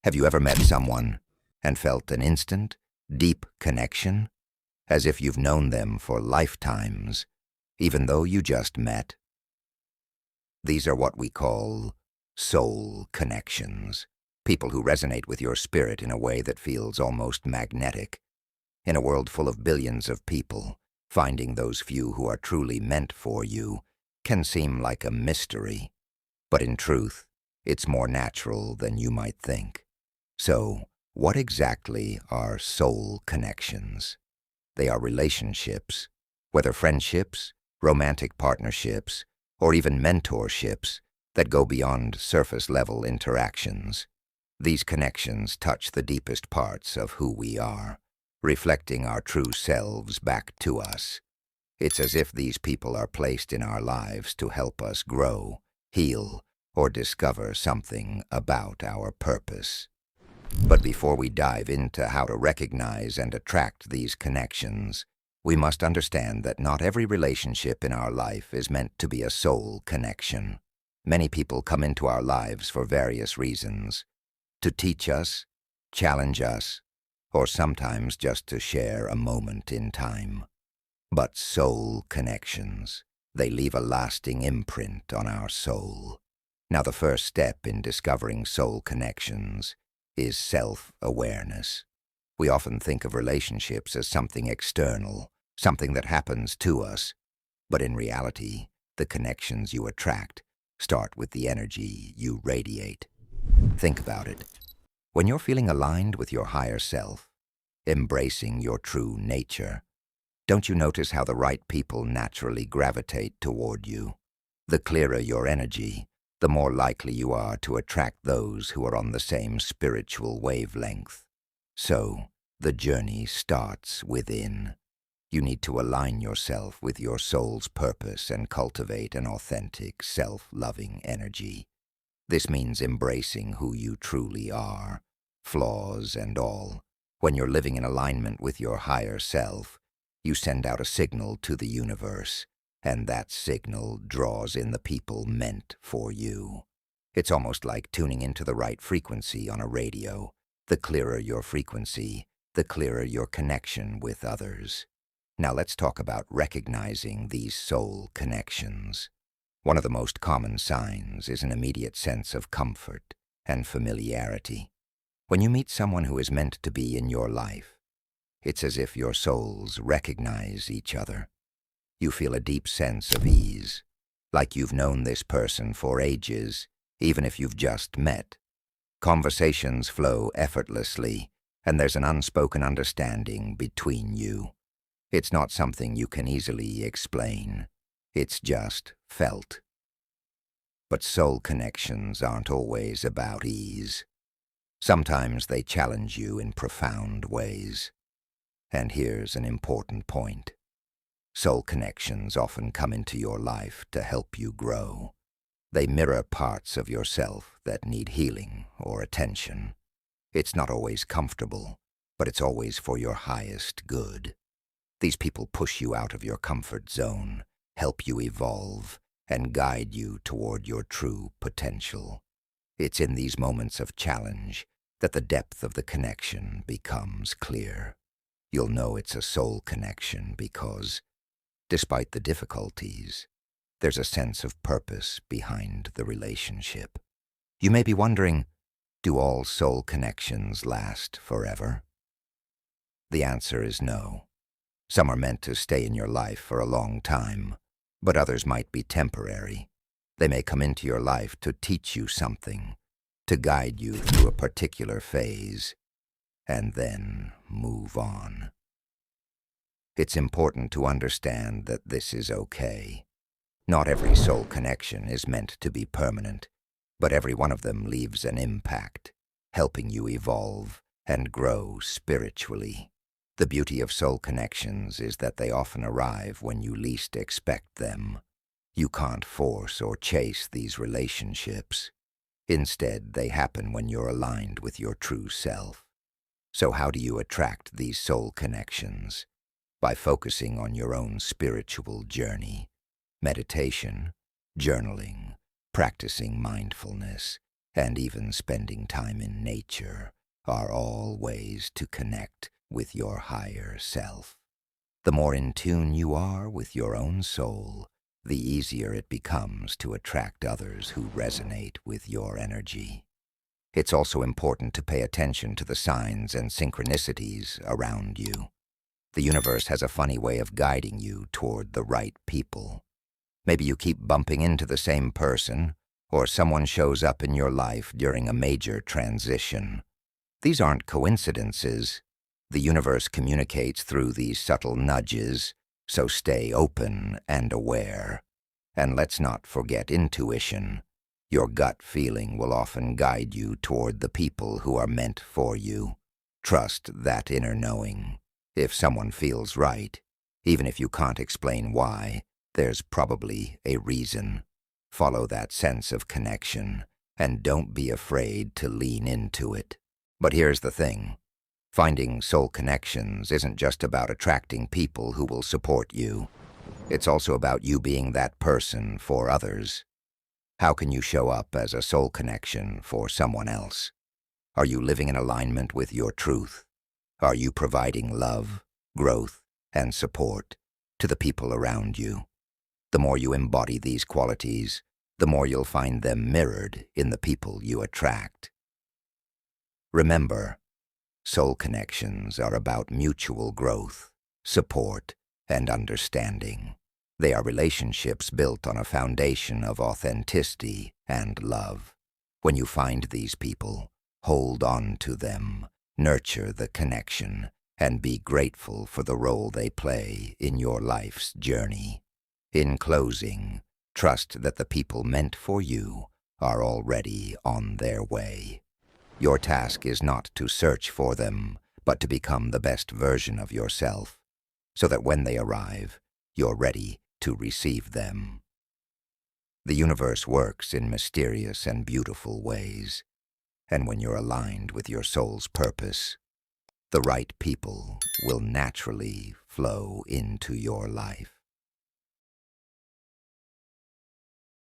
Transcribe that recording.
Have you ever met someone and felt an instant, deep connection, as if you've known them for lifetimes, even though you just met? These are what we call soul connections, people who resonate with your spirit in a way that feels almost magnetic. In a world full of billions of people, finding those few who are truly meant for you can seem like a mystery, but in truth, it's more natural than you might think. So, what exactly are soul connections? They are relationships, whether friendships, romantic partnerships, or even mentorships that go beyond surface-level interactions. These connections touch the deepest parts of who we are, reflecting our true selves back to us. It's as if these people are placed in our lives to help us grow, heal, or discover something about our purpose. But before we dive into how to recognize and attract these connections, we must understand that not every relationship in our life is meant to be a soul connection. Many people come into our lives for various reasons: to teach us, challenge us, or sometimes just to share a moment in time. But soul connections, they leave a lasting imprint on our soul. Now, the first step in discovering soul connections is self-awareness. We often think of relationships as something external, something that happens to us, but in reality, the connections you attract start with the energy you radiate. Think about it. When you're feeling aligned with your higher self, embracing your true nature, don't you notice how the right people naturally gravitate toward you? The clearer your energy, the more likely you are to attract those who are on the same spiritual wavelength. So, the journey starts within. You need to align yourself with your soul's purpose and cultivate an authentic, self-loving energy. This means embracing who you truly are, flaws and all. When you're living in alignment with your higher self, you send out a signal to the universe, and that signal draws in the people meant for you. It's almost like tuning into the right frequency on a radio. The clearer your frequency, the clearer your connection with others. Now let's talk about recognizing these soul connections. One of the most common signs is an immediate sense of comfort and familiarity. When you meet someone who is meant to be in your life, it's as if your souls recognize each other. You feel a deep sense of ease, like you've known this person for ages, even if you've just met. Conversations flow effortlessly, and there's an unspoken understanding between you. It's not something you can easily explain. It's just felt. But soul connections aren't always about ease. Sometimes they challenge you in profound ways. And here's an important point. Soul connections often come into your life to help you grow. They mirror parts of yourself that need healing or attention. It's not always comfortable, but it's always for your highest good. These people push you out of your comfort zone, help you evolve, and guide you toward your true potential. It's in these moments of challenge that the depth of the connection becomes clear. You'll know it's a soul connection because, despite the difficulties, there's a sense of purpose behind the relationship. You may be wondering, do all soul connections last forever? The answer is no. Some are meant to stay in your life for a long time, but others might be temporary. They may come into your life to teach you something, to guide you through a particular phase, and then move on. It's important to understand that this is okay. Not every soul connection is meant to be permanent, but every one of them leaves an impact, helping you evolve and grow spiritually. The beauty of soul connections is that they often arrive when you least expect them. You can't force or chase these relationships. Instead, they happen when you're aligned with your true self. So how do you attract these soul connections? By focusing on your own spiritual journey. Meditation, journaling, practicing mindfulness, and even spending time in nature are all ways to connect with your higher self. The more in tune you are with your own soul, the easier it becomes to attract others who resonate with your energy. It's also important to pay attention to the signs and synchronicities around you. The universe has a funny way of guiding you toward the right people. Maybe you keep bumping into the same person, or someone shows up in your life during a major transition. These aren't coincidences. The universe communicates through these subtle nudges, so stay open and aware. And let's not forget intuition. Your gut feeling will often guide you toward the people who are meant for you. Trust that inner knowing. If someone feels right, even if you can't explain why, there's probably a reason. Follow that sense of connection, and don't be afraid to lean into it. But here's the thing. Finding soul connections isn't just about attracting people who will support you. It's also about you being that person for others. How can you show up as a soul connection for someone else? Are you living in alignment with your truth? Are you providing love, growth, and support to the people around you? The more you embody these qualities, the more you'll find them mirrored in the people you attract. Remember, soul connections are about mutual growth, support, and understanding. They are relationships built on a foundation of authenticity and love. When you find these people, hold on to them, nurture the connection, and be grateful for the role they play in your life's journey. In closing, trust that the people meant for you are already on their way. Your task is not to search for them, but to become the best version of yourself, so that when they arrive, you're ready to receive them. The universe works in mysterious and beautiful ways, and when you're aligned with your soul's purpose, the right people will naturally flow into your life.